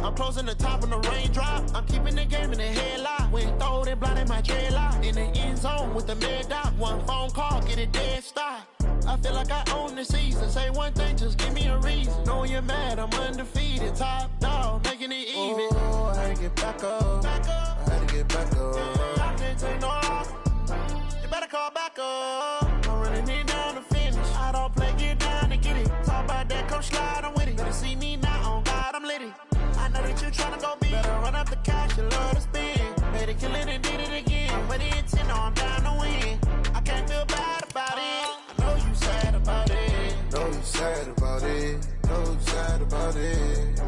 I'm closing the top on the raindrop. I'm keeping the game in the headlock. When throw it blind in my dreadlock. In the end zone with the mid dot. One phone call, get it dead stop. I feel like I own the season. Say one thing, just give me a reason. Knowing you're mad, I'm undefeated. Top dog, making it even. Oh, I had to get back up. I had to get back up. I can't take no off. You better call back up. I'm running it down to finish. I don't play, get down to get it. Talk about that, come slide, I'm with it. Better see me now, on God, I'm litty. I know that you tryna go big. Better run up the cash, you love to spend. Made it, kill it, and did it again. But the intent, no, I'm down to win. I can't feel bad about it. I know you sad about it. Know you sad about it. Know you sad about it.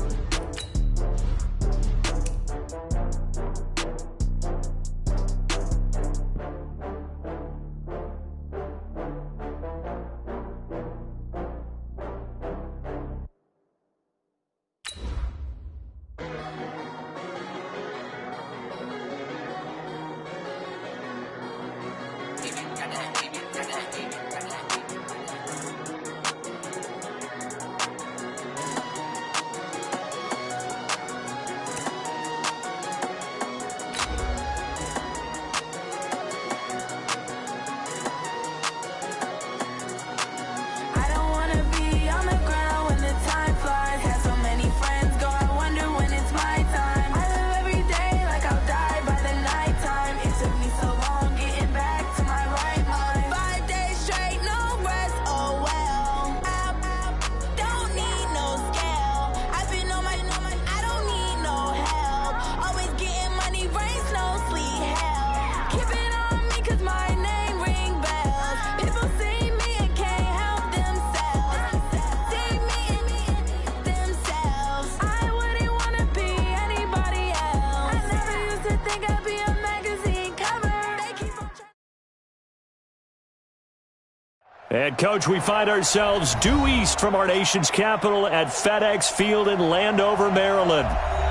And, Coach, we find ourselves due east from our nation's capital at FedEx Field in Landover, Maryland.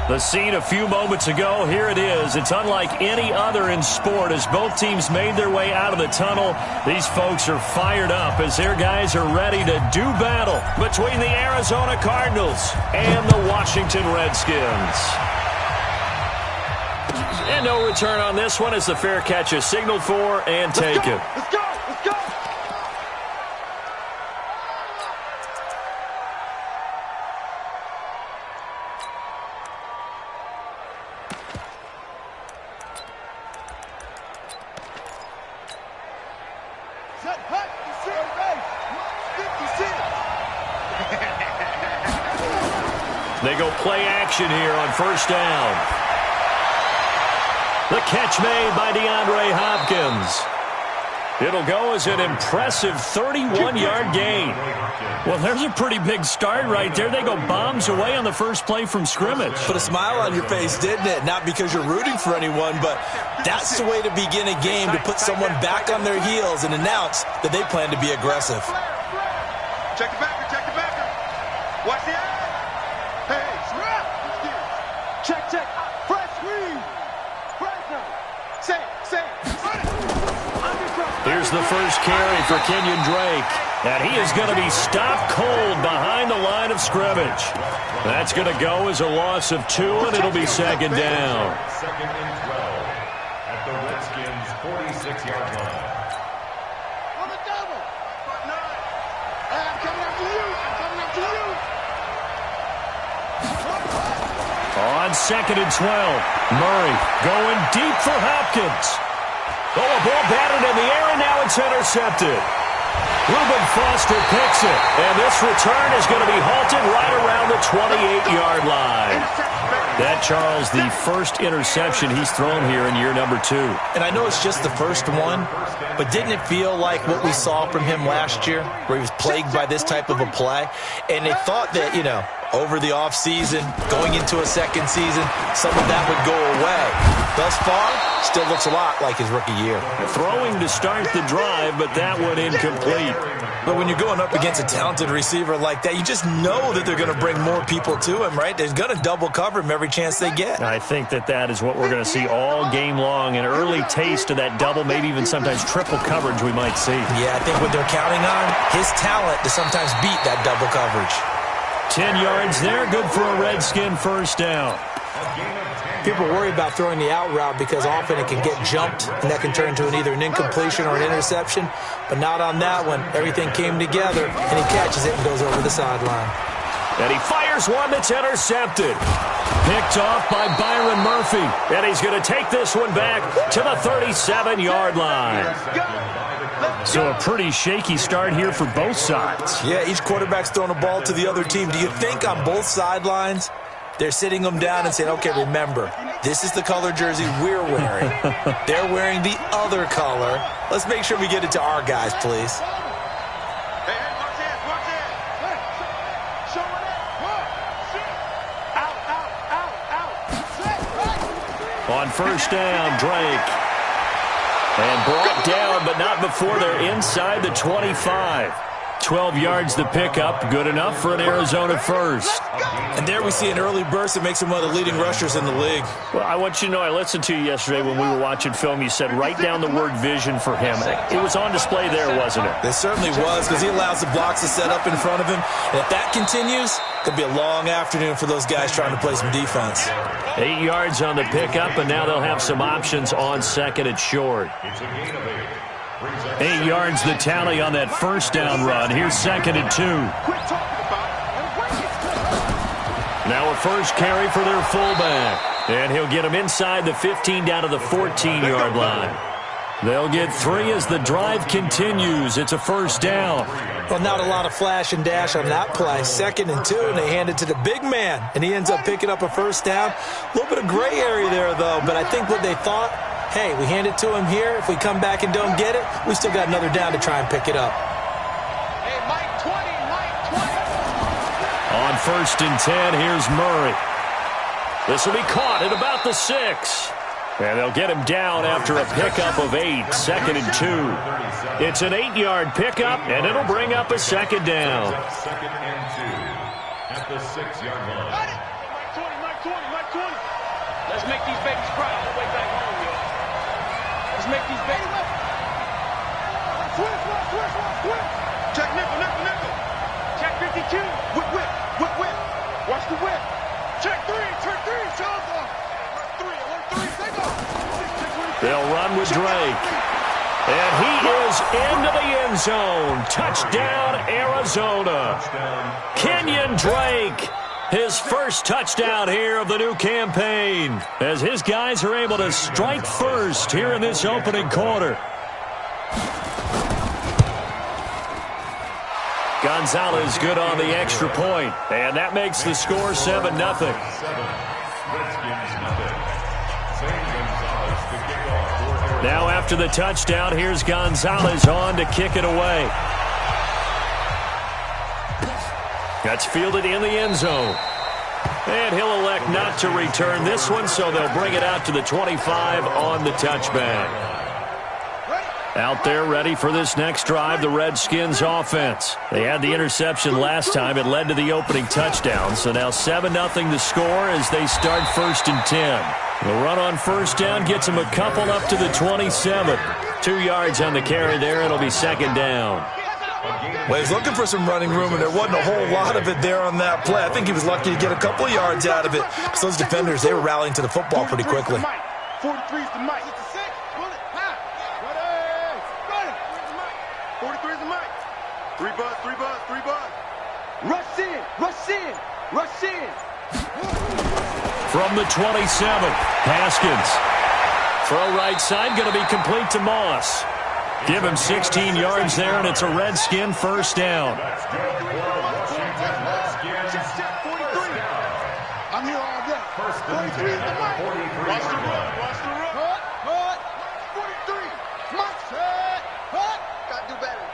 The scene a few moments ago, here it is. It's unlike any other in sport as both teams made their way out of the tunnel. These folks are fired up as their guys are ready to do battle between the Arizona Cardinals and the Washington Redskins. And no return on this one as the fair catch is signaled for and taken. Let's go! Let's go! They go play action here on first down. The catch made by DeAndre Hopkins. It'll go as an impressive 31-yard gain. Well, there's a pretty big start right there. They go bombs away on the first play from scrimmage. Put a smile on your face, didn't it? Not because you're rooting for anyone, but that's the way to begin a game, to put someone back on their heels and announce that they plan to be aggressive. Check the backer, check the backer. Watch the eye. Hey, snap. Check, check. Fresh read. Fresh now. Say. Here's the first carry for Kenyon Drake. And he is going to be stopped cold behind the line of scrimmage. That's going to go as a loss of 2, and it'll be second down. Second and 12 at the Redskins' 46-yard line. On the double. I'm coming after you. On second and 12, Murray going deep for Hopkins. Oh, a ball batted in the air, and now it's intercepted. Reuben Foster picks it, and this return is going to be halted right around the 28-yard line. That, Charles, the first interception he's thrown here in year number 2. And I know it's just the first one, but didn't it feel like what we saw from him last year, where he was plagued by this type of a play? And they thought that, over the offseason, going into a second season, some of that would go away. Thus far, still looks a lot like his rookie year. Throwing to start the drive, but that one incomplete. But when you're going up against a talented receiver like that, you just know that they're going to bring more people to him, right? They're going to double cover him every chance they get. I think that is what we're going to see all game long, an early taste of that double, maybe even sometimes triple coverage we might see. Yeah, I think what they're counting on, his talent to sometimes beat that double coverage. 10 yards there, good for a Redskin first down. People worry about throwing the out route because often it can get jumped, and that can turn into either an incompletion or an interception. But not on that one. Everything came together, and he catches it and goes over the sideline. And he fires one that's intercepted. Picked off by Byron Murphy. And he's going to take this one back to the 37-yard line. So a pretty shaky start here for both sides. Yeah, each quarterback's throwing a ball to the other team. Do you think on both sidelines they're sitting them down and saying, okay, remember, this is the color jersey we're wearing. They're wearing the other color. Let's make sure we get it to our guys, please. On first down, Drake. And brought down, but not before they're inside the 25. 12 yards the pickup, good enough for an Arizona first. And there we see an early burst that makes him one of the leading rushers in the league. Well, I want you to know, I listened to you yesterday when we were watching film. You said write down the word vision for him. It was on display there, wasn't it? It certainly was, because he allows the blocks to set up in front of him. And if that continues, it could be a long afternoon for those guys trying to play some defense. 8 yards on the pickup, and now they'll have some options on second and short. 8 yards the tally on that first down run. Here's second and 2. Now a first carry for their fullback. And he'll get him inside the 15 down to the 14-yard line. They'll get 3 as the drive continues. It's a first down. Well, not a lot of flash and dash on that play. Second and 2, and they hand it to the big man. And he ends up picking up a first down. A little bit of gray area there, though. But I think what they thought, hey, we hand it to him here. If we come back and don't get it, we still got another down to try and pick it up. Hey, Mike 20, Mike 20. On first and 10, here's Murray. This will be caught at about the 6. And they'll get him down after a pickup of 8, second and 2. It's an 8-yard pickup, and it'll bring up a second down. Second and 2 at the 6-yard line. Mike 20, Mike 20, Mike 20. Let's make these babies cry all the way back home, yo. Let's make these babies. Switch. Check nickel. Check 52. Whip. Watch the whip. Check 3. Shows off. Alert 3. Take off. They'll run with Drake. And he is into the end zone. Touchdown, Arizona. Kenyon Drake, his first touchdown here of the new campaign, as his guys are able to strike first here in this opening quarter. Gonzalez good on the extra point, and that makes the score 7-0. Now after the touchdown, here's Gonzalez on to kick it away. That's fielded in the end zone. And he'll elect not to return this one, so they'll bring it out to the 25 on the touchback. Out there ready for this next drive, the Redskins offense. They had the interception last time. It led to the opening touchdown. So now 7-0 the score as they start first and 10. The run on first down gets them a couple up to the 27. 2 yards on the carry there. It'll be second down. Well, he's looking for some running room, and there wasn't a whole lot of it there on that play. I think he was lucky to get a couple of yards out of it. So those defenders, they were rallying to the football pretty quickly. 43's the mic. 43's the mic. 3 buzz. Rush in. From the 27, Haskins. Throw right side, going to be complete to Moss. Give him 16 yards there, and it's a Redskin first down. I'm here all day. First and 10 at the 43-yard line. Watch the run. 43. Mike set. Got to do better.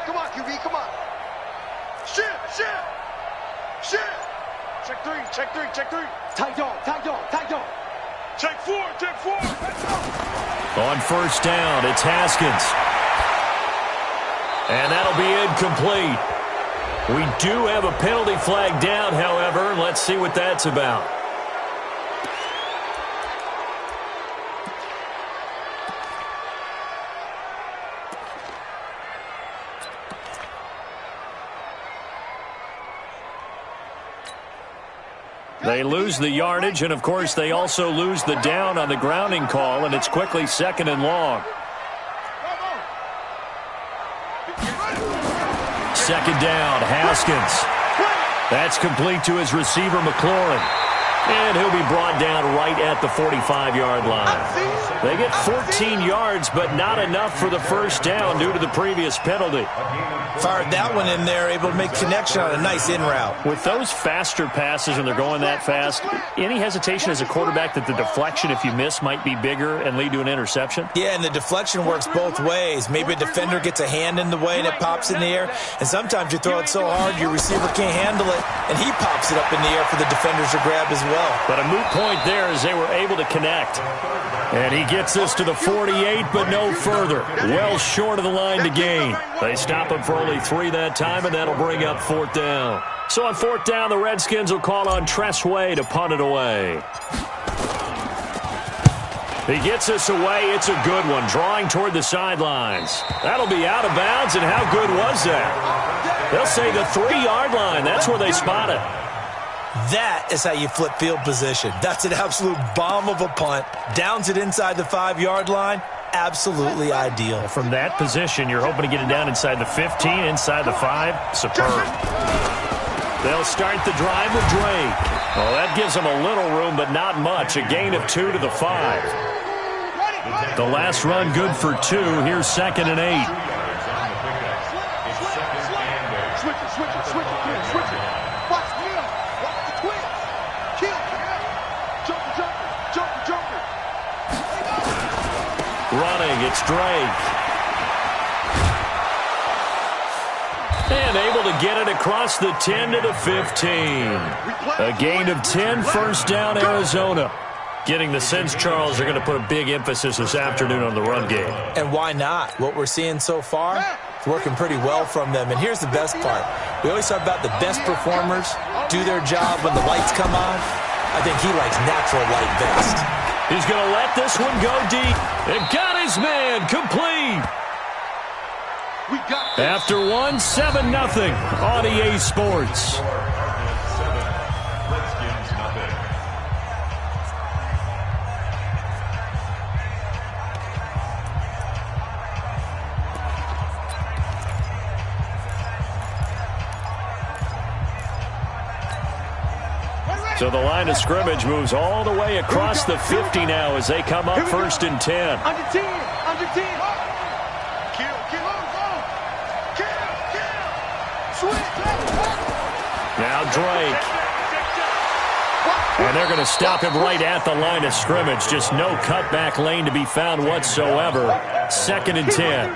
Come on, QB, come on. Shit. Check three. Tight dog. Check four. On first down, it's Haskins. And that'll be incomplete. We do have a penalty flag down, however. Let's see what that's about. They lose the yardage, and, of course, they also lose the down on the grounding call, and it's quickly 2nd and long. 2nd down, Haskins. That's complete to his receiver, McLaurin. And he'll be brought down right at the 45-yard line. They get 14 yards, but not enough for the first down due to the previous penalty. Fired that one in there, able to make connection on a nice in route. With those faster passes and they're going that fast, any hesitation as a quarterback that the deflection, if you miss, might be bigger and lead to an interception? Yeah, and the deflection works both ways. Maybe a defender gets a hand in the way and it pops in the air, and sometimes you throw it so hard your receiver can't handle it, and he pops it up in the air for the defenders to grab as well. But a moot point there as they were able to connect. And he gets this to the 48, but no further. Well short of the line to gain. They stop him for only 3 that time, and that'll bring up 4th down. So on 4th down, the Redskins will call on Tress Way to punt it away. He gets this away. It's a good one, drawing toward the sidelines. That'll be out of bounds, and how good was that? They'll say the 3-yard line. That's where they spot it. That is how you flip field position. That's an absolute bomb of a punt. Downs it inside the 5-yard line. Absolutely ideal. From that position, you're hoping to get it down inside the 15, inside the 5. Superb. They'll start the drive with Drake. Well, that gives them a little room, but not much. A gain of 2 to the 5. The last run good for 2. Here's 2nd and 8. Running, it's Drake. And able to get it across the 10 to the 15. A gain of 10, first down, Arizona. Getting the sense, Charles, they're going to put a big emphasis this afternoon on the run game. And why not? What we're seeing so far, it's working pretty well from them. And here's the best part. We always talk about the best performers do their job when the lights come on. I think he likes natural light best. He's going to let this one go deep. And got his man complete. After 1, 7-0 on EA Sports. So the line of scrimmage moves all the way across the 50 now as they come up 1st and 10. Under 10, under 10. Now Drake. And they're going to stop him right at the line of scrimmage. Just no cutback lane to be found whatsoever. 2nd and 10.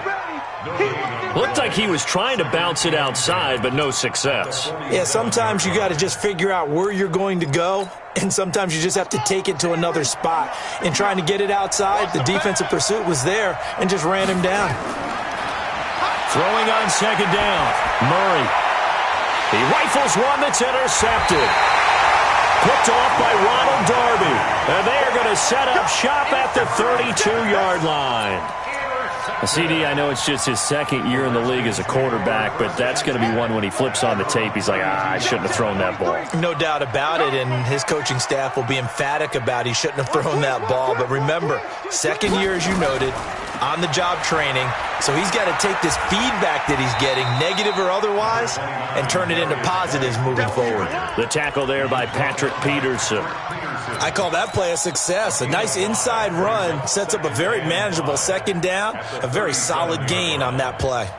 Looked like he was trying to bounce it outside, but no success. Yeah, sometimes you got to just figure out where you're going to go, and sometimes you just have to take it to another spot. In trying to get it outside, the defensive pursuit was there and just ran him down. Throwing on 2nd down, Murray. He rifles one that's intercepted. Picked off by Ronald Darby. And they are going to set up shop at the 32-yard line. CD, I know it's just his 2nd year in the league as a quarterback, but that's going to be one when he flips on the tape, he's like, I shouldn't have thrown that ball. No doubt about it, and his coaching staff will be emphatic about he shouldn't have thrown that ball. But remember, 2nd year, as you noted, on-the-job training, so he's got to take this feedback that he's getting, negative or otherwise, and turn it into positives moving forward. The tackle there by Patrick Peterson. I call that play a success. A nice inside run sets up a very manageable 2nd down, a very solid gain on that play.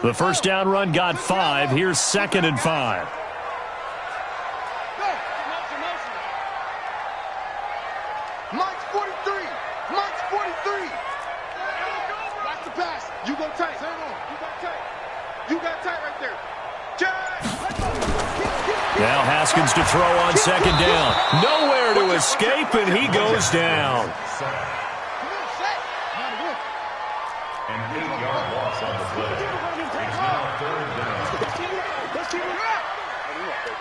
The first down run got 5. Here's 2nd and 5. Mike's 43. Mike's 43. Watch the pass. You go tight. You got tight. You got tight right there. Now Haskins to throw on 2nd down. Nowhere to escape, and he goes down. An 8-yard loss on the play. It's now 3rd down.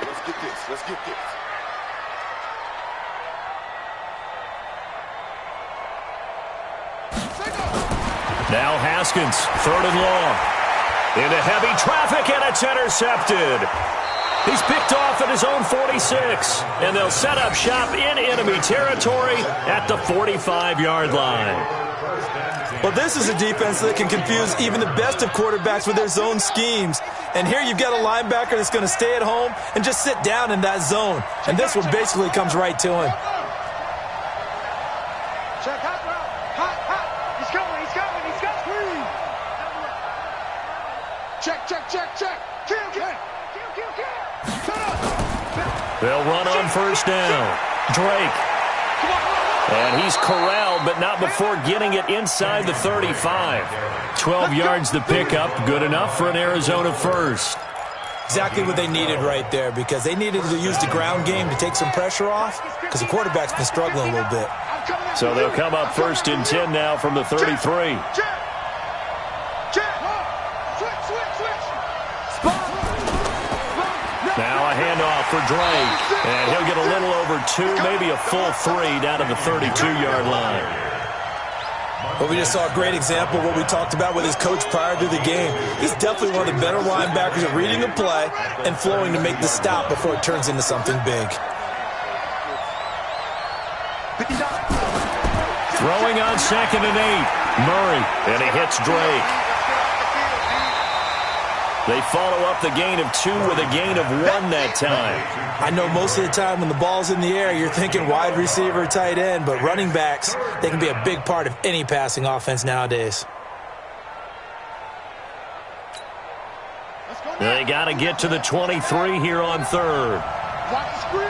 Let's get this. Let's get this. Now Haskins, 3rd and long. Into heavy traffic, and it's intercepted. He's picked off at his own 46, and they'll set up shop in enemy territory at the 45-yard line. Well, this is a defense that can confuse even the best of quarterbacks with their zone schemes. And here you've got a linebacker that's going to stay at home and just sit down in that zone. And this one basically comes right to him. Check, hot route. Hot. He's coming. He's got three. Check. Kill. They'll run on first down. Drake. And he's corralled, but not before getting it inside the 35. 12 yards the pickup. Good enough for an Arizona first. Exactly what they needed right there, because they needed to use the ground game to take some pressure off, because the quarterback's been struggling a little bit. So they'll come up first and 10 now from the 33. Now a handoff for Drake, and he'll get a little over 2, maybe a full 3 down to the 32-yard line. Well, we just saw a great example of what we talked about with his coach prior to the game. He's definitely one of the better linebackers at reading the play and flowing to make the stop before it turns into something big. Throwing on 2nd and 8. Murray, and he hits Drake. They follow up the gain of 2 with a gain of 1 that time. I know most of the time when the ball's in the air, you're thinking wide receiver, tight end, but running backs, they can be a big part of any passing offense nowadays. They got to get to the 23 here on 3rd. Watch the screen.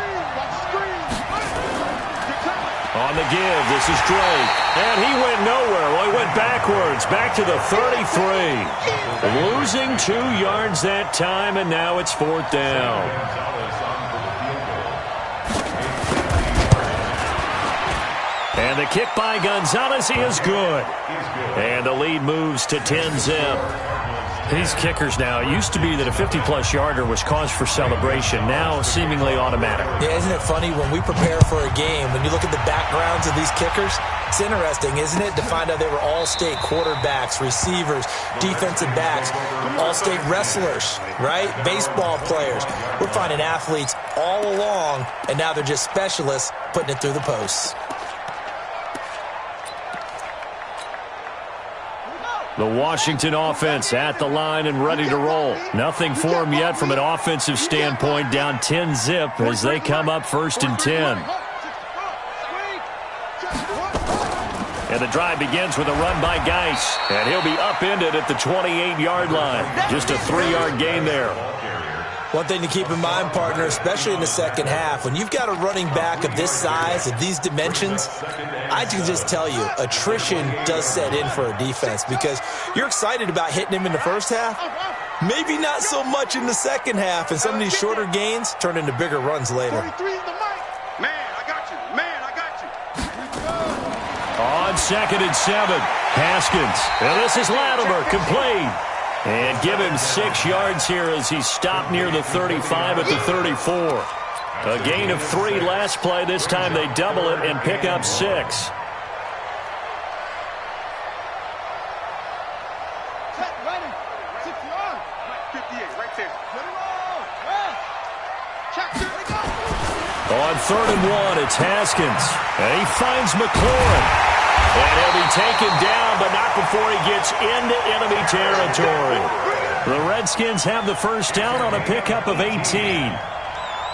On the give, this is Drake. And he went nowhere. Well, he went backwards, back to the 33. Losing 2 yards that time, and now it's 4th down. And the kick by Gonzalez is good. And the lead moves to 10-zip. These kickers now, it used to be that a 50-plus yarder was cause for celebration, now seemingly automatic. Yeah, isn't it funny when we prepare for a game, when you look at the backgrounds of these kickers, it's interesting, isn't it, to find out they were all-state quarterbacks, receivers, defensive backs, all-state wrestlers, right? Baseball players. We're finding athletes all along, and now they're just specialists putting it through the posts. The Washington offense at the line and ready to roll. Nothing for them yet from an offensive standpoint, down 10-zip as they come up 1st and 10. And the drive begins with a run by Geis, and he'll be upended at the 28-yard line. Just a 3-yard gain there. One thing to keep in mind, partner, especially in the second half, when you've got a running back of this size, of these dimensions, I can just tell you, attrition does set in for a defense because you're excited about hitting him in the first half, maybe not so much in the second half, and some of these shorter gains turn into bigger runs later. Man, I got you. On 2nd and 7, Haskins. And this is Latimer, complete. And give him 6 yards here as he's stopped near the 35 at the 34. A gain of 3 last play. This time they double it and pick up 6. 58, right there. On 3rd and 1, it's Haskins. And he finds McLaurin. And he'll be taken down, but not before he gets into enemy territory. The Redskins have the first down on a pickup of 18.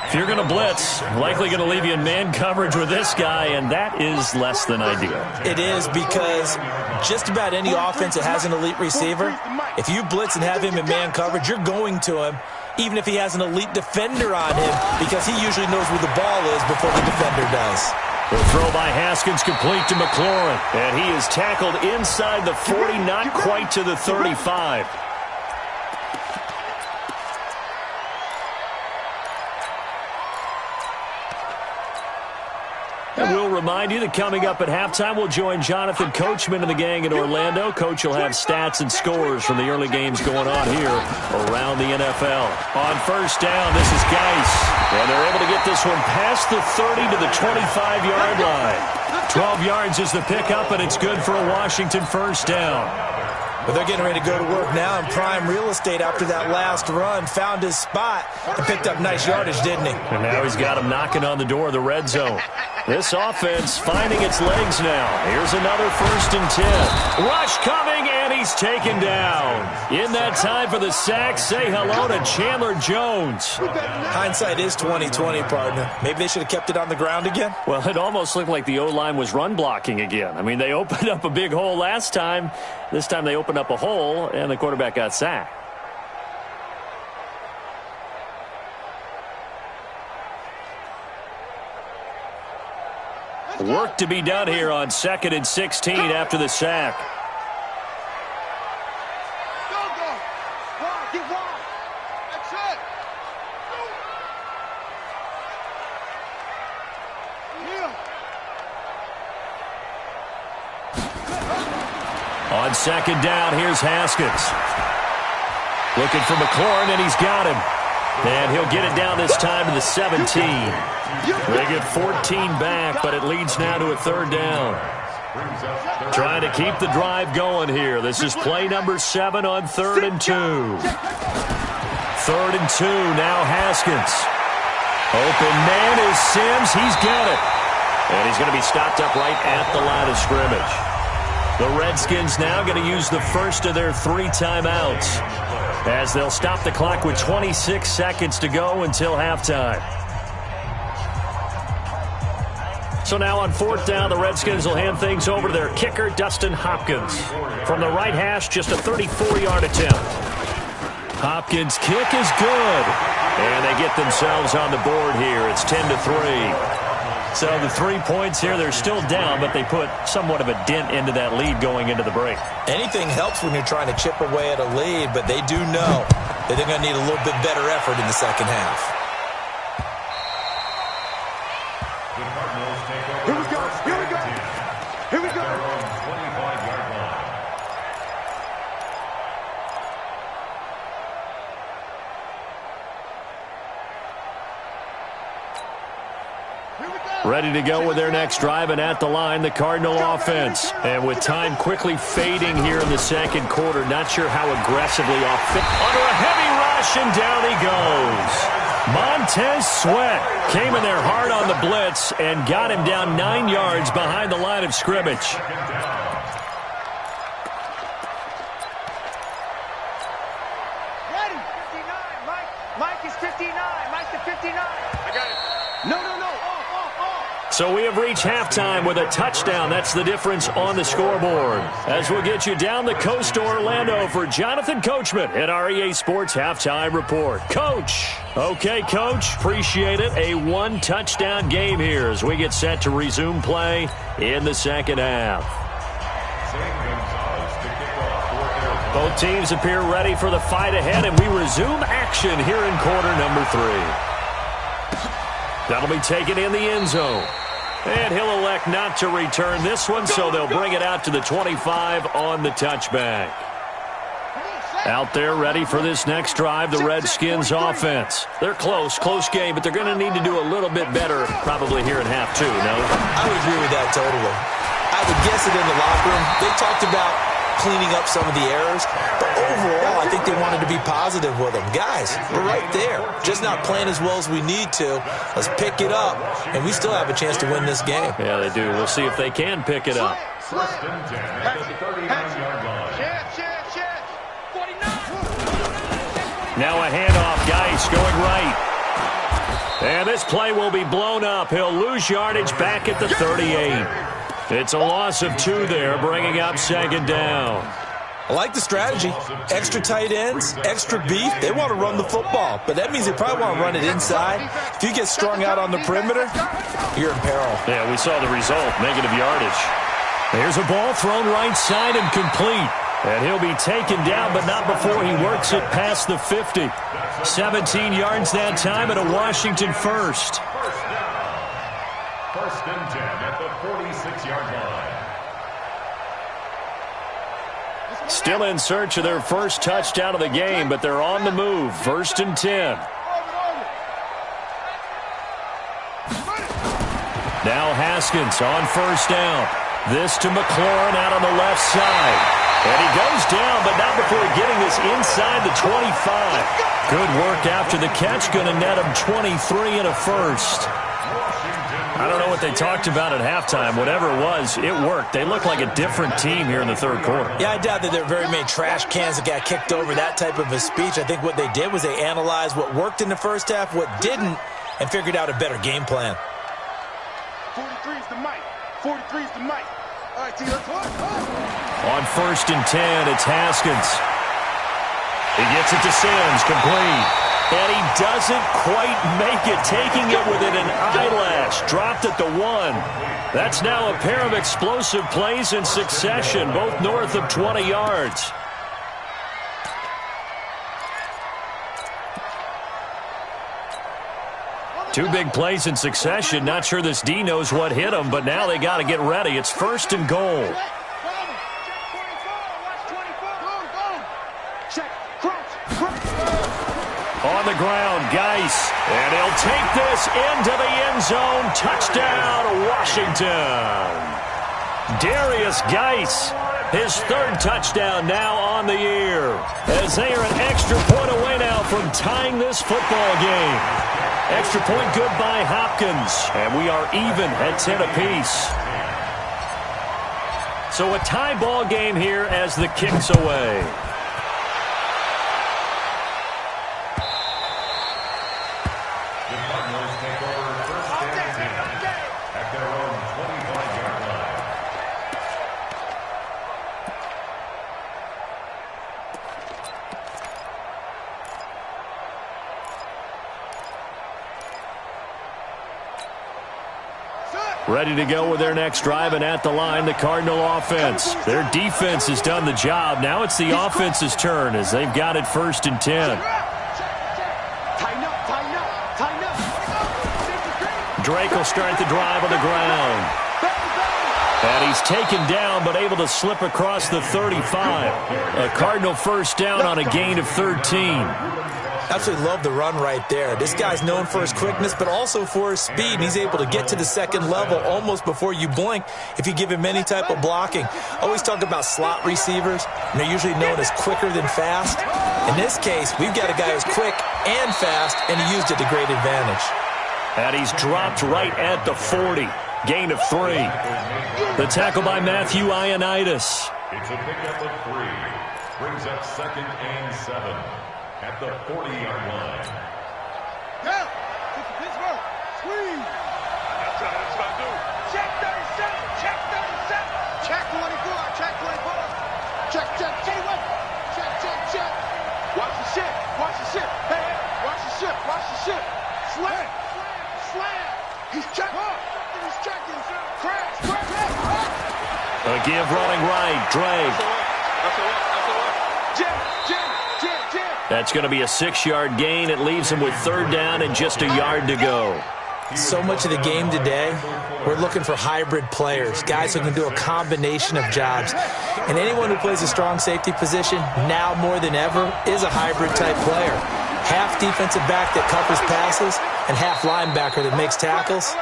If you're going to blitz, likely going to leave you in man coverage with this guy, and that is less than ideal. It is, because just about any offense that has an elite receiver, if you blitz and have him in man coverage, you're going to him, even if he has an elite defender on him, because he usually knows where the ball is before the defender does. The throw by Haskins complete to McLaurin. And he is tackled inside the 40, not quite to the 35. And we'll remind you that coming up at halftime, we'll join Jonathan Coachman and the gang in Orlando. Coach will have stats and scores from the early games going on here around the NFL. On first down, this is Geis. And they're able to get this one past the 30 to the 25-yard line. 12 yards is the pickup, and it's good for a Washington first down. But they're getting ready to go to work now in prime real estate after that last run. Found his spot and picked up nice yardage, didn't he? And now he's got him knocking on the door of the red zone. This offense finding its legs now. Here's another 1st and 10. Rush coming, and he's taken down. In that time for the sack, say hello to Chandler Jones. Hindsight is 20/20, partner. Maybe they should have kept it on the ground again. Well, it almost looked like the O-line was run blocking again. I mean, they opened up a big hole last time. This time they opened up a hole, and the quarterback got sacked. Work to be done here on 2nd and 16 after the sack. Get wide. That's it. On 2nd down, here's Haskins. Looking for McLaurin, and he's got him. And he'll get it down this time to the 17. They get 14 back, but it leads now to a 3rd down. Trying to keep the drive going here. This is play number 7 on 3rd and 2. 3rd and 2, now Haskins. Open man is Sims. He's got it. And he's going to be stopped up right at the line of scrimmage. The Redskins now going to use the first of their 3 timeouts, as they'll stop the clock with 26 seconds to go until halftime. So now on 4th down, the Redskins will hand things over to their kicker, Dustin Hopkins. From the right hash, just a 34-yard attempt. Hopkins' kick is good. And they get themselves on the board here. It's 10-3. So the 3 points here, they're still down, but they put somewhat of a dent into that lead going into the break. Anything helps when you're trying to chip away at a lead, but they do know that they're going to need a little bit better effort in the second half. Here we go. Here we go. Here we go. Ready to go with their next drive, and at the line, the Cardinal offense. And with time quickly fading here in the 2nd quarter, not sure how aggressively under a heavy rush, and down he goes. Montez Sweat came in there hard on the blitz and got him down 9 yards behind the line of scrimmage. Ready. 59. Mike is 59. Mike's the 59. I got it. No. So we have reached halftime with a touchdown. That's the difference on the scoreboard. As we'll get you down the coast to Orlando for Jonathan Coachman at our EA Sports Halftime Report. Coach. Okay, Coach. Appreciate it. A 1-touchdown game here as we get set to resume play in the second half. Both teams appear ready for the fight ahead, and we resume action here in quarter number 3. That'll be taken in the end zone. And he'll elect not to return this one, so they'll bring it out to the 25 on the touchback. Out there ready for this next drive, the Redskins offense. They're close game, but they're going to need to do a little bit better probably here in half 2, no? I would agree with that totally. I would guess it in the locker room. They talked about cleaning up some of the errors, but overall, I think they wanted to be positive with them. Guys, we're right there. Just not playing as well as we need to. Let's pick it up, and we still have a chance to win this game. Yeah, they do. We'll see if they can pick it up. First and 10 at the 39-yard line. Chance. 49. Now a handoff. Geis going right. And this play will be blown up. He'll lose yardage back at the 38. It's a loss of 2 there, bringing up 2nd down. I like the strategy. Extra tight ends, extra beef. They want to run the football, but that means they probably want to run it inside. If you get strung out on the perimeter, you're in peril. Yeah, we saw the result, negative yardage. There's a ball thrown right side and complete. And he'll be taken down, but not before he works it past the 50. 17 yards that time, and a Washington first. First and 10 at the 46-yard line. Still in search of their first touchdown of the game, but they're on the move. 1st and 10. Now Haskins on 1st down. This to McLaurin out on the left side. And he goes down, but not before getting this inside the 25. Good work after the catch. Going to net him 23 and a first. I don't know what they talked about at halftime. Whatever it was, it worked. They look like a different team here in the third quarter. Yeah, I doubt that there are very many trash cans that got kicked over that type of a speech. I think what they did was they analyzed what worked in the first half, what didn't, and figured out a better game plan. 43 is the mic. 43 is the mic. All right, T, let's go. On 1st and 10, it's Haskins. He gets it to Sims, complete. And he doesn't quite make it, taking it within an eyelash. Dropped at the 1. That's now a pair of explosive plays in succession, both north of 20 yards. Two big plays in succession. Not sure this D knows what hit him, but now they got to get ready. It's 1st and goal. On the ground, Geis. And he'll take this into the end zone. Touchdown, Washington. Darius Geis, his 3rd touchdown now on the year. As they are an extra point away now from tying this football game. Extra point good by Hopkins. And we are even at 10 apiece. So a tie ball game here as the kick's away. Ready to go with their next drive, and at the line, the Cardinal offense. Their defense has done the job. Now it's the offense's turn as they've got it 1st and 10. Drake will start the drive on the ground. And he's taken down, but able to slip across the 35. A Cardinal first down on a gain of 13. Absolutely love the run right there. This guy's known for his quickness, but also for his speed. And he's able to get to the 2nd level almost before you blink if you give him any type of blocking. Always talk about slot receivers, and they're usually known as quicker than fast. In this case, we've got a guy who's quick and fast, and he used it to great advantage. And he's dropped right at the 40. Gain of 3. The tackle by Matthew Ioannidis. It's a pickup of 3. Brings up 2nd and 7 at the 40-yard line. Yeah, Pittsburgh, squeeze. That's what I do. Check 37, check 37. Check 24, check 24. Check, check, check, check, check, check. Watch the ship, watch the ship. Hey, hey, watch the ship, watch the ship. Slam, slam. He's checking, he's checking. Crash, crash, crash. A give running right, Drake. That's all right. Jim. That's going to be a 6-yard gain. It leaves him with 3rd down and just a yard to go. So much of the game today, we're looking for hybrid players, guys who can do a combination of jobs. And anyone who plays a strong safety position, now more than ever, is a hybrid-type player. Half defensive back that covers passes and half linebacker that makes tackles.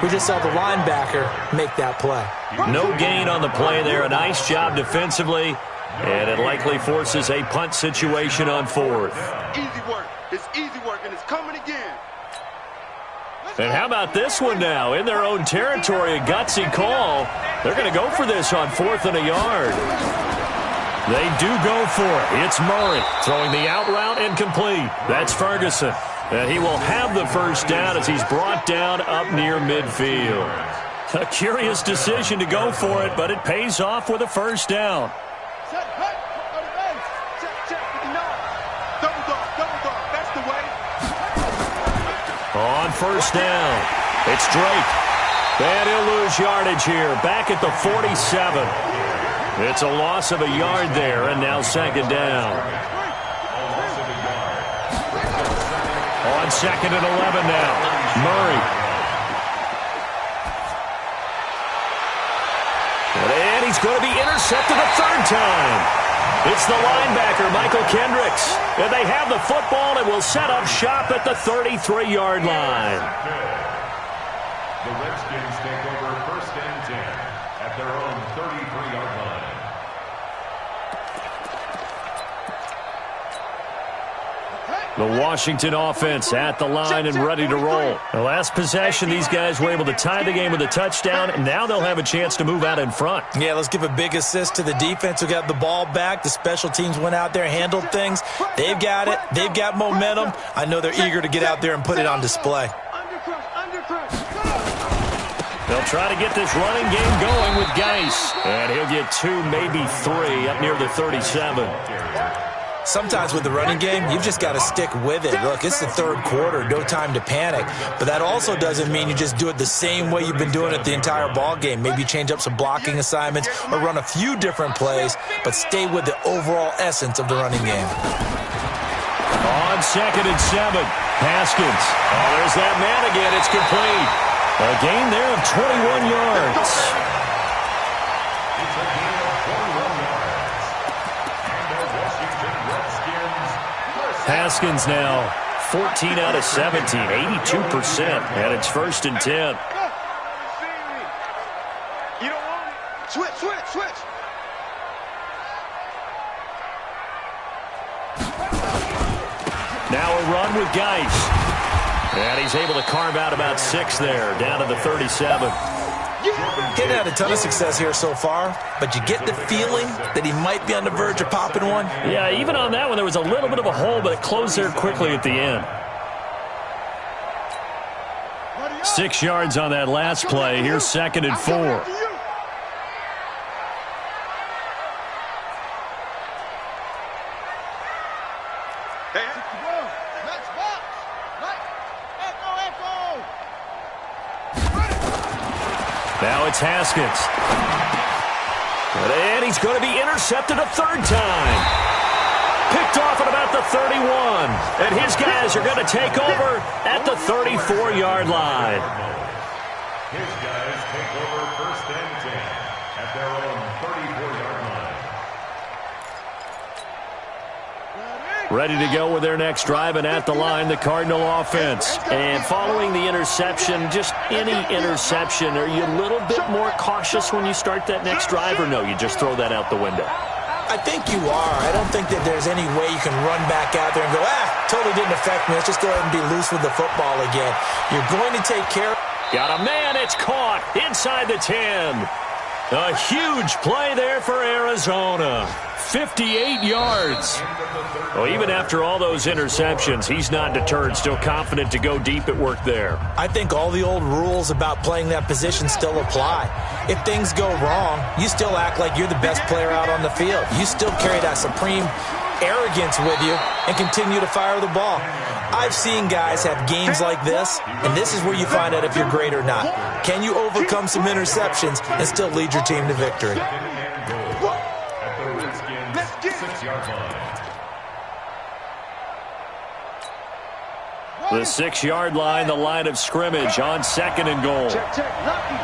We just saw the linebacker make that play. No gain on the play there. A nice job defensively. And it likely forces a punt situation on 4th. Easy work. It's easy work, and it's coming again. And how about this one now? In their own territory, a gutsy call. They're going to go for this on 4th and a yard. They do go for it. It's Murray throwing the out route incomplete. That's Ferguson. And he will have the first down as he's brought down up near midfield. A curious decision to go for it, but it pays off with a first down. On first down, it's Drake. And he'll lose yardage here, back at the 47. It's a loss of a yard there, and now 2nd down. On 2nd and 11 now, Murray. And he's going to be intercepted a 3rd time. It's the linebacker, Michael Kendricks. And they have the football and will set up shop at the 33-yard line. The Redskins take over 1st and 10 at their own 33-yard line. The Washington offense at the line and ready to roll. The last possession, these guys were able to tie the game with a touchdown, and now they'll have a chance to move out in front. Yeah, let's give a big assist to the defense who got the ball back. The special teams went out there, handled things. They've got it. They've got momentum. I know they're eager to get out there and put it on display. They'll try to get this running game going with Geis, and he'll get 2, maybe 3 up near the 37. Sometimes with the running game, you've just got to stick with it. Look, it's the third quarter, no time to panic. But that also doesn't mean you just do it the same way you've been doing it the entire ball game. Maybe change up some blocking assignments or run a few different plays, but stay with the overall essence of the running game. On 2nd and 7, Haskins. Oh, there's that man again. It's complete. A gain there of 21 yards. Haskins now 14 out of 17, 82%, and it's 1st and 10. You don't want it. Switch. Now a run with Geis. And he's able to carve out about 6 there, down to the 37. Getting had a ton of success here so far, but you get the feeling that he might be on the verge of popping one. Yeah, even on that one, there was a little bit of a hole, but it closed there quickly at the end. 6 yards on that last play. Here's 2nd and 4. Now it's Haskins. And he's going to be intercepted a 3rd time. Picked off at about the 31. And his guys are going to take over at the 34-yard line. His guys take over 1st and 10 at their own 34-yard line. Ready to go with their next drive, and at the line, the Cardinal offense. And following the interception, just any interception, are you a little bit more cautious when you start that next drive, or no, you just throw that out the window? I think you are. I don't think that there's any way you can run back out there and go, totally didn't affect me. Let's just go ahead and be loose with the football again. You're going to take care of... Got a man, it's caught inside the 10. A huge play there for Arizona. 58 yards. Well, even after all those interceptions, he's not deterred, still confident to go deep at work there. I think all the old rules about playing that position still apply. If things go wrong, you still act like you're the best player out on the field. You still carry that supreme arrogance with you and continue to fire the ball. I've seen guys have games like this, and this is where you find out if you're great or not. Can you overcome some interceptions and still lead your team to victory? The 6-yard line, the line of scrimmage on 2nd and goal. Check. Lucky.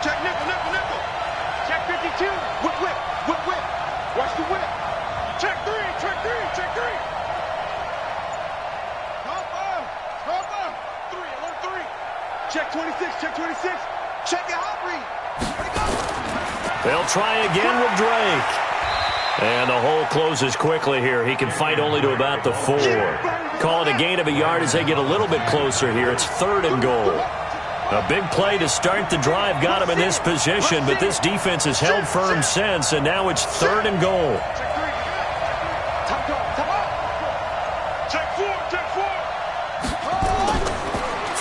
Check nickel. Check 52. Whip. Watch the whip. Check 3. Cover. 3, alert 3. Check 26. Check your hot read. Ready, go. They'll try again with Drake. And the hole closes quickly here. He can fight only to about the 4. Call it a gain of a yard as they get a little bit closer here. It's 3rd and goal. A big play to start the drive got him in this position, but this defense has held firm since, and now it's 3rd and goal. Check 4.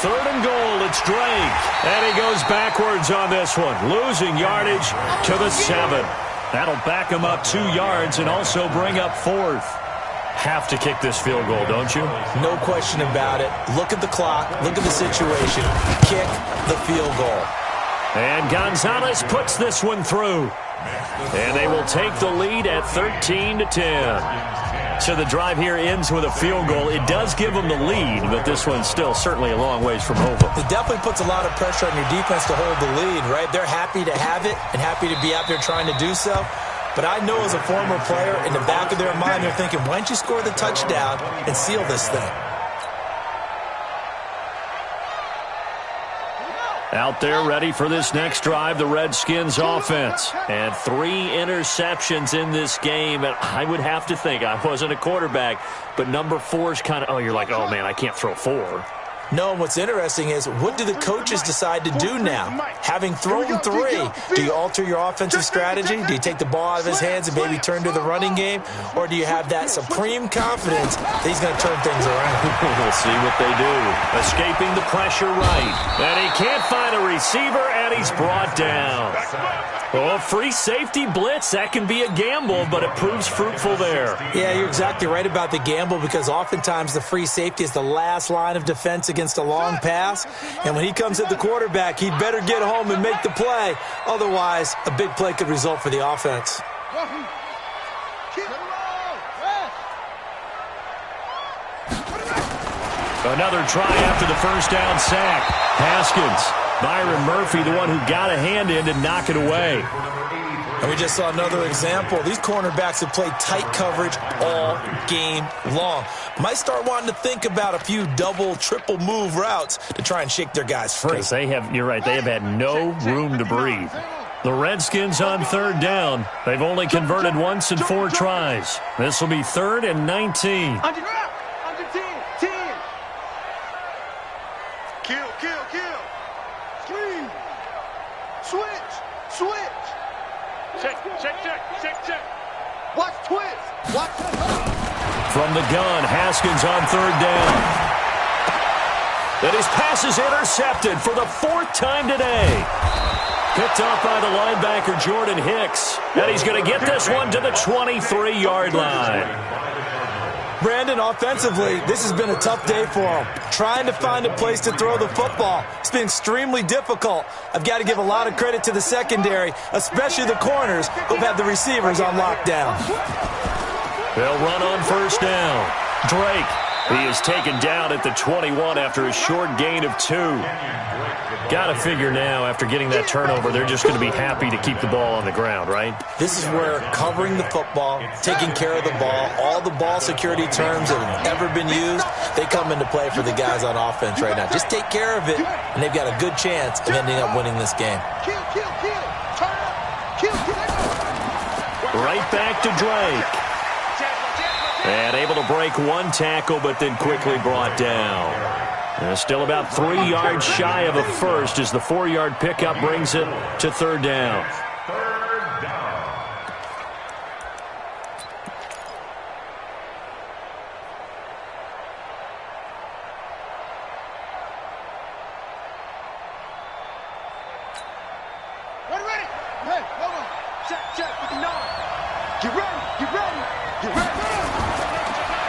3rd and goal, it's Drake. And he goes backwards on this one, losing yardage to the 7. That'll back him up 2 yards and also bring up 4th. Have to kick this field goal, don't you? No question about it. Look at the clock. Look at the situation. Kick the field goal. And Gonzalez puts this one through. And they will take the lead at 13-10. So the drive here ends with a field goal. It does give them the lead, but this one's still certainly a long ways from over. It definitely puts a lot of pressure on your defense to hold the lead, right? They're happy to have it and happy to be out there trying to do so. But I know as a former player, in the back of their mind, they're thinking, why don't you score the touchdown and seal this thing? Out there ready for this next drive, the Redskins offense. And 3 interceptions in this game. And I would have to think, I wasn't a quarterback, but number 4 is kind of, you're like, oh, man, I can't throw 4. No, what's interesting is what do the coaches decide to do now? Having thrown 3, do you alter your offensive strategy? Do you take the ball out of his hands and maybe turn to the running game? Or do you have that supreme confidence that he's going to turn things around? We'll see what they do. Escaping the pressure right. And he can't find a receiver, and he's brought down. Oh, free safety blitz, that can be a gamble, but it proves fruitful there. Yeah, you're exactly right about the gamble because oftentimes the free safety is the last line of defense against a long pass. And when he comes at the quarterback, he'd better get home and make the play. Otherwise, a big play could result for the offense. Another try after the first down sack. Haskins. Byron Murphy, the one who got a hand in to knock it away. And we just saw another example. These cornerbacks have played tight coverage all game long. Might start wanting to think about a few double, triple move routes to try and shake their guys free. Because you're right, they have had no room to breathe. The Redskins on 3rd down. They've only converted once in 4 tries. This will be 3rd and 19. Under 10. Kill. Switch. Check. Watch twist. From the gun, Haskins on 3rd down. And his pass is intercepted for the 4th time today. Picked up by the linebacker, Jordan Hicks. And he's going to get this one to the 23-yard line. Brandon, offensively, this has been a tough day for him. Trying to find a place to throw the football. It's been extremely difficult. I've got to give a lot of credit to the secondary, especially the corners who've had the receivers on lockdown. They'll run on 1st down. Drake, he is taken down at the 21 after a short gain of 2. Got to figure now, after getting that turnover, they're just going to be happy to keep the ball on the ground, right? This is where covering the football, taking care of the ball, all the ball security terms that have ever been used, they come into play for the guys on offense right now. Just take care of it, and they've got a good chance of ending up winning this game. Right back to Drake. And able to break 1 tackle, but then quickly brought down. Still about 3 yards shy of a first as the 4-yard pickup brings it to 3rd down. Ready. Hey, hold on. Check with the 9. Get ready.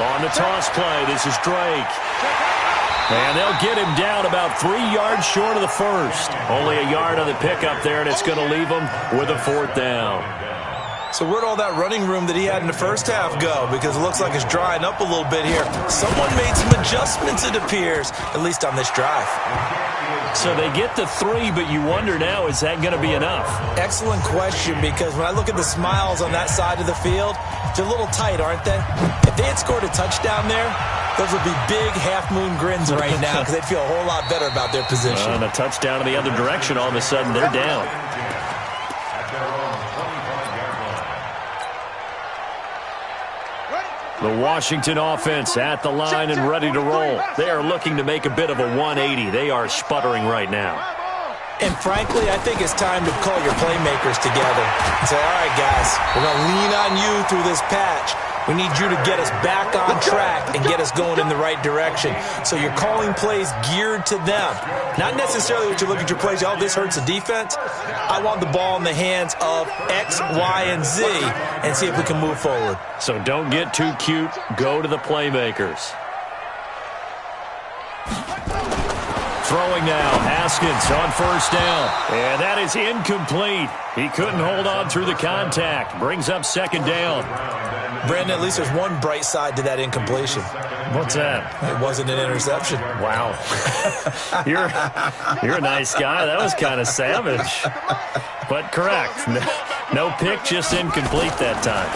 On the toss play, this is Drake. And they'll get him down about 3 yards short of the first. Only a yard on the pickup there, and it's going to leave him with a 4th down. So where'd all that running room that he had in the first half go? Because it looks like it's drying up a little bit here. Someone made some adjustments, it appears, at least on this drive. So they get the 3, but you wonder now, is that going to be enough? Excellent question, because when I look at the smiles on that side of the field, they're a little tight, aren't they? If they had scored a touchdown there, those would be big half-moon grins right now because they'd feel a whole lot better about their position. And a touchdown in the other direction, all of a sudden they're down. The Washington offense at the line and ready to roll. They are looking to make a bit of a 180. They are sputtering right now. And frankly, I think it's time to call your playmakers together and say, all right, guys, we're going to lean on you through this patch. We need you to get us back on track and get us going in the right direction. So you're calling plays geared to them. Not necessarily what you look at your plays, oh, this hurts the defense. I want the ball in the hands of X, Y, and Z and see if we can move forward. So don't get too cute. Go to the playmakers. Throwing now, Haskins on 1st down. And that is incomplete. He couldn't hold on through the contact. Brings up 2nd down. Brandon, at least there's one bright side to that incompletion. What's that? It wasn't an interception. Wow. You're a nice guy. That was kind of savage. But correct. No pick, just incomplete that time.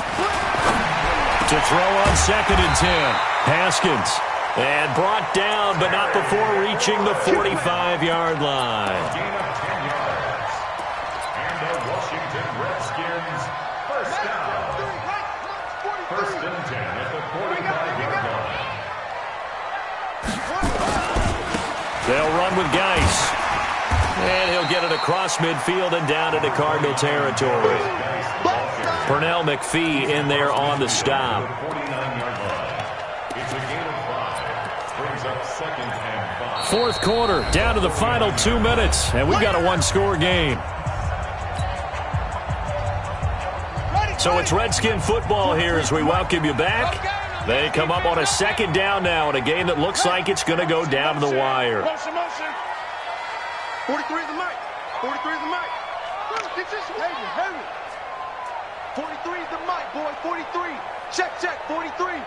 To throw on 2nd and 10. Haskins. And brought down, but not before reaching the 45-yard line. Gain of 10 yards. And the Washington Redskins first down. First and 10 at the 45-yard line. They'll run with Geis. And he'll get it across midfield and down into Cardinal territory. Pernell McPhee in there on the stop. 49-yard line. It's a gain of 5. Brings up second and 5. Fourth quarter, down to the final 2 minutes, and we've got a one-score game. So it's Redskin football here as we welcome you back. They come up on a second down now in a game that looks like it's going to go down to the wire. 43 is the mic. 43 is the mic. Get this heavy. 43 is the mic, boy. 43. Check. 43.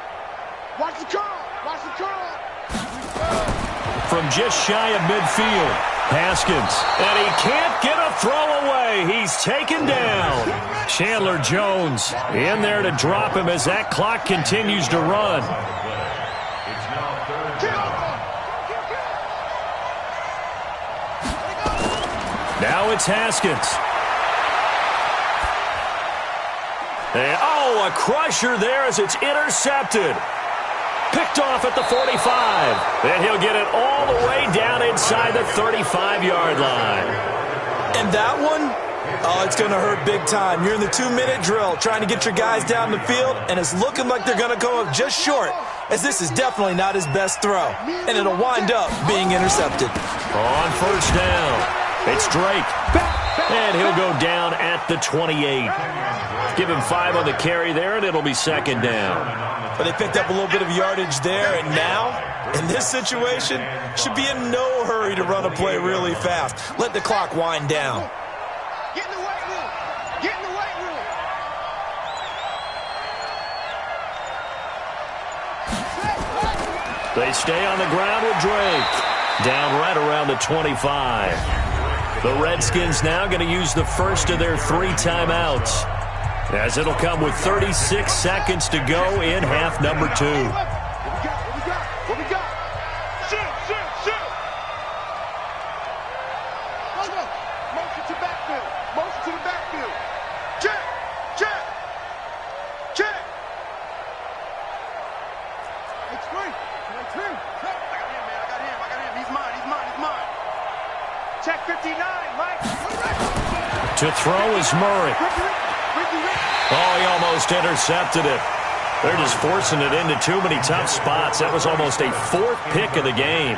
Watch the curl. From just shy of midfield, Haskins. And he can't get a throw away. He's taken down. Chandler Jones in there to drop him as that clock continues to run. It's now third down. Now it's Haskins. And, a crusher there as it's intercepted. Picked off at the 45. And he'll get it all the way down inside the 35-yard line. And that one, it's going to hurt big time. You're in the 2-minute drill trying to get your guys down the field, and it's looking like they're going to go up just short, as this is definitely not his best throw. And it'll wind up being intercepted. On first down, it's Drake. And he'll go down at the 28. Give him 5 on the carry there, and it'll be second down. But they picked up a little bit of yardage there, and now, in this situation, should be in no hurry to run a play really fast. Let the clock wind down. Get in the weight room. They stay on the ground with Drake. Down right around the 25. The Redskins now going to use the first of their 3 timeouts, as it'll come with 36 seconds to go in half number 2. What we got? Shoot. Go. Motion to the backfield. Check. It's free. I got him. He's mine. Check 59, Mike. To throw is Murray. He almost intercepted it. They're just forcing it into too many tough spots. That was almost a 4th pick of the game.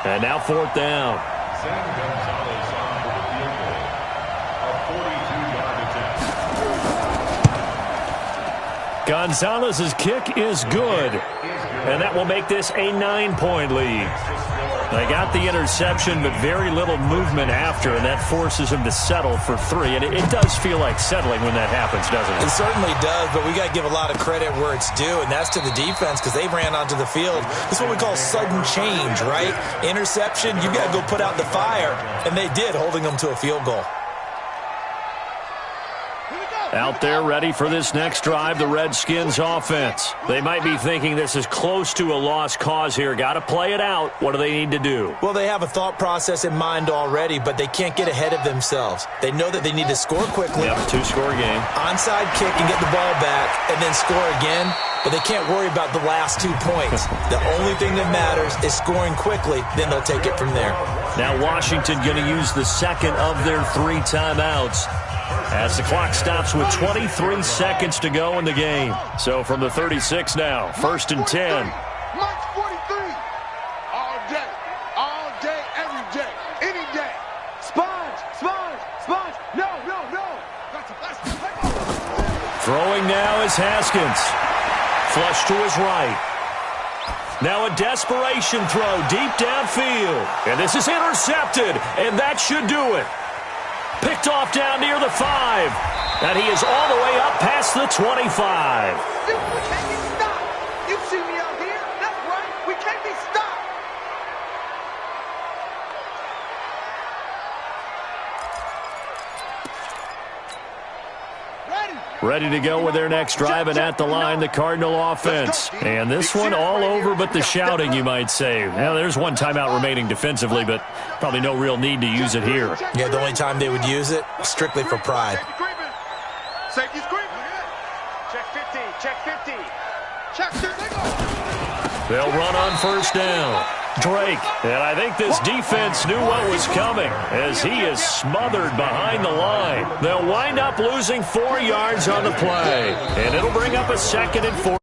And now 4th down. Sam Gonzalez on for the field goal. A 42-yard attempt. Gonzalez's kick is good. And that will make this a 9-point lead. They got the interception, but very little movement after, and that forces him to settle for 3. And it does feel like settling when that happens, doesn't it? It certainly does, but we got to give a lot of credit where it's due, and that's to the defense because they ran onto the field. This is what we call sudden change, right? Interception, you got to go put out the fire, and they did, holding them to a field goal. Out there ready for this next drive, the Redskins offense. They might be thinking this is close to a lost cause here. Got to play it out. What do they need to do? Well, they have a thought process in mind already, but they can't get ahead of themselves. They know that they need to score quickly. Yep, 2-score game. Onside kick and get the ball back, and then score again. But they can't worry about the last 2 points. The only thing that matters is scoring quickly. Then they'll take it from there. Now Washington going to use the second of their 3 timeouts, as the clock stops with 23 seconds to go in the game. So from the 36 now, 1st and 10. March 43. All day, every day, any day. Sponge. No. Throwing now is Haskins. Flush to his right. Now a desperation throw deep downfield. And this is intercepted, and that should do it. Picked off down near the 5. And he is all the way up past the 25. We can't be stopped. You see me out here. That's right. We can't be stopped. Ready. ready to go with their next drive, and at the line, the Cardinal offense. And this one all over but the shouting, you might say. Now, there's one timeout remaining defensively, but probably no real need to use it here. Yeah, the only time they would use it, strictly for pride. Safety screen. Check 50. Check 50. Check 50. They'll run on first down. Drake, and I think this defense knew what was coming as he is smothered behind the line. They'll wind up losing 4 yards on the play, and it'll bring up a 2nd and 4.